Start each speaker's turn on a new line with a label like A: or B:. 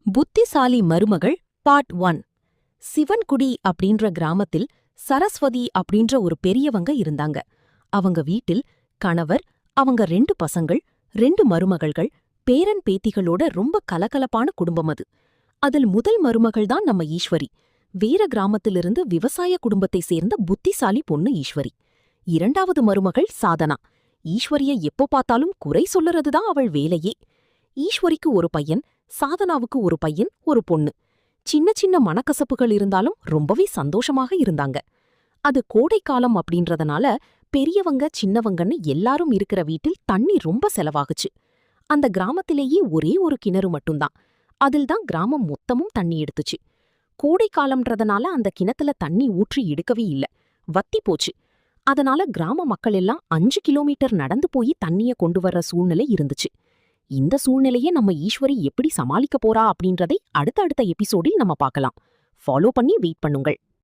A: புத்திசாலி மருமகள் பார்ட் 1. சிவன்குடி அப்படின்ற கிராமத்தில் சரஸ்வதி அப்படின்ற ஒரு பெரியவங்க இருந்தாங்க. அவங்க வீட்டில் கணவர், அவங்க 2 பசங்கள், 2 மருமகள்கள், பேரன் பேத்திகளோட ரொம்ப கலகலப்பான குடும்பம் அது. அதில் முதல் மருமகள் தான் நம்ம ஈஸ்வரி. வேற கிராமத்திலிருந்து விவசாய குடும்பத்தை சேர்ந்த புத்திசாலி பொண்ணு ஈஸ்வரி. 2வது மருமகள் சாதனா. ஈஸ்வரிய எப்போ பார்த்தாலும் குறை சொல்லுறதுதான் அவள் வேலையே. ஈஸ்வரிக்கு ஒரு பையன், சாதனாவுக்கு ஒரு பையன், ஒரு பொண்ணு. சின்ன சின்ன மனக்கசப்புகள் இருந்தாலும் ரொம்பவே சந்தோஷமாக இருந்தாங்க. அது கோடைக்காலம் அப்படின்றதுனால பெரியவங்க சின்னவங்கன்னு எல்லாரும் இருக்கிற வீட்டில் தண்ணி ரொம்ப செலவாகுச்சு. அந்த கிராமத்திலேயே ஒரே ஒரு கிணறு மட்டும்தான். அதில்தான் கிராமம் மொத்தமும் தண்ணி எடுத்துச்சு. கோடைக்காலம்ன்றதுனால அந்த கிணத்துல தண்ணி ஊற்றி எடுக்கவே இல்ல, வத்தி போச்சு. அதனால கிராம மக்கள் எல்லாம் 5 கிலோமீட்டர் நடந்து போய் தண்ணிய கொண்டு வர்ற சூழ்நிலை இருந்துச்சு. இந்த சூழ்நிலையை நம்ம ஈஸ்வரி எப்படி சமாளிக்க போறா அப்படின்றதை அடுத்த எபிசோடில் நம்ம பார்க்கலாம். ஃபாலோ பண்ணி வெயிட் பண்ணுங்கள்.